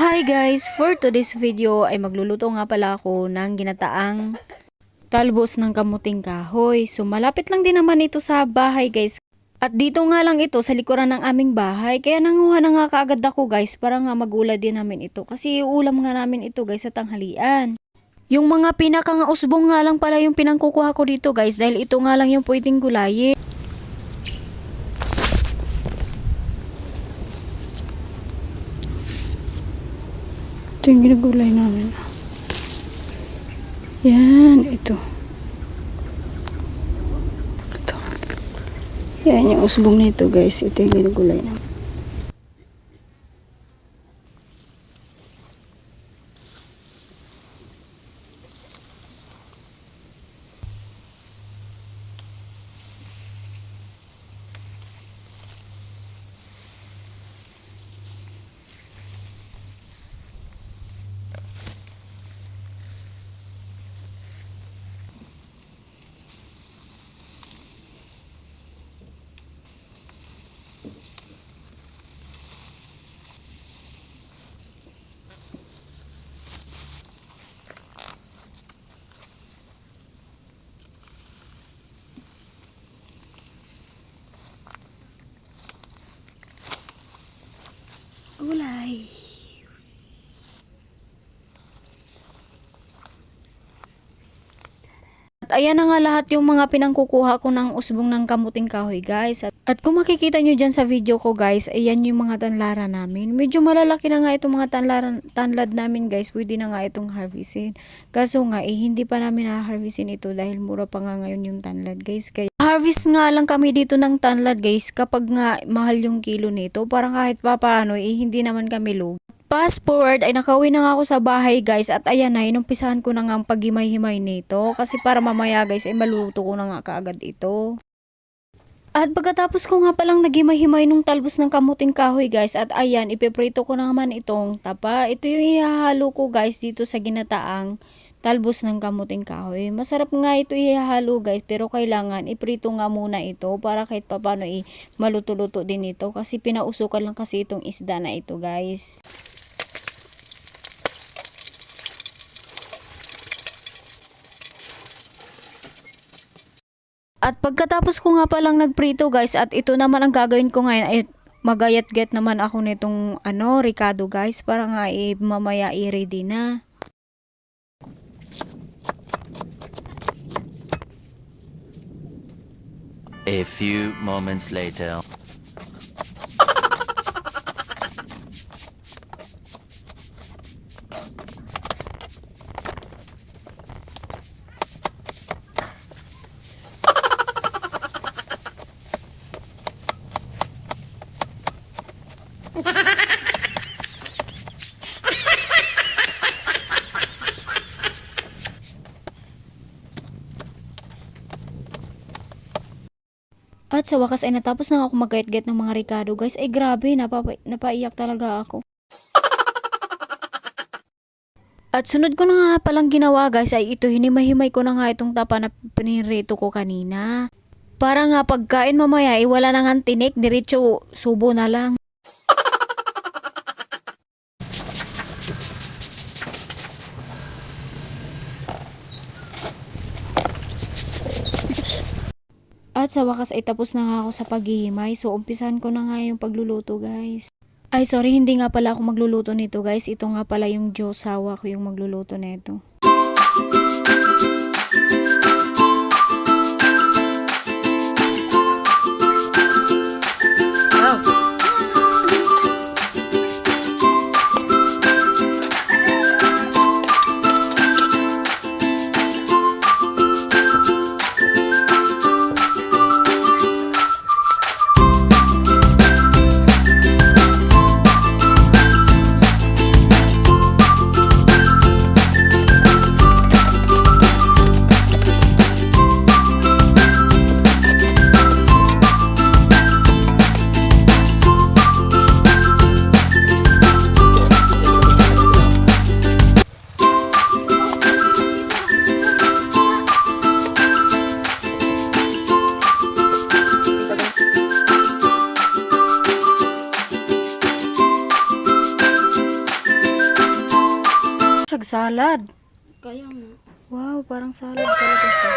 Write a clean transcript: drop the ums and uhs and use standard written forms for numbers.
Hi guys! For today's video ay magluluto nga pala ako ng ginataang talbos ng kamuting kahoy. So malapit lang din naman ito sa bahay guys. At dito nga lang ito sa likuran ng aming bahay. Kaya nanguha na nga kaagad ako guys para nga magula din namin ito. Kasi ulam nga namin ito guys sa tanghalian. Yung mga pinakang usbong nga lang pala yung pinangkukuha ko dito guys. Dahil ito nga lang yung pwedeng gulayin. Ito yung ginagulay namin. Yan, ito. Ito. Yan yung usbong nito guys. Ito yung ginagulay namin. Gulay. At ayan na nga lahat yung mga pinangkukuha ko ng usbong ng kamuting kahoy guys. At kung makikita nyo dyan sa video ko guys, ayan yung mga tanlara namin. Medyo malalaki na nga itong mga tanlad namin guys. Pwede na nga itong harvestin. Kaso nga hindi pa namin na-harvestin ito dahil mura pa nga ngayon yung tanlad guys. Kaya harvest nga lang kami dito ng tanlad guys kapag nga mahal yung kilo nito. Parang kahit pa paano hindi naman kami lugi. Fast forward ay nakauwi na nga ako sa bahay guys at ayan na inumpisahan ko na nga ang paghimay-himay nito kasi para mamaya guys ay maluluto ko na nga kaagad ito. At pagkatapos ko nga palang naghimay-himay nung talbos ng kamuting kahoy guys at ayan ipiprito ko na naman itong tapa. Ito yung ihahalo ko guys dito sa ginataang talbos ng kamuting kahoy. Masarap nga ito ihahalo guys pero kailangan iprito nga muna ito para kahit papano maluto-luto din ito kasi pinausukan lang kasi itong isda na ito guys. At pagkatapos ko nga palang nagprito guys at ito naman ang gagawin ko ngayon ay magayat-get naman ako nitong ricado guys para nga mamaya i-ready na. A few moments later. At sa wakas ay natapos na ako magayat-get ng mga ricado guys. Ay grabe, napaiyak talaga ako. At sunod ko na nga palang ginawa guys ay ito, hinimay-himay ko na nga itong tapa na pinirito ko kanina. Para nga pagkain mamaya wala na nga tinik, diretso subo na lang. At sa wakas ay tapos na nga ako sa paghihimay. So umpisahan ko na nga yung pagluluto guys. Ay sorry, hindi nga pala ako magluluto nito guys. Ito nga pala yung josawa ko yung magluluto nito. nagsalad. Kaya nga. Wow, parang salad talaga siya.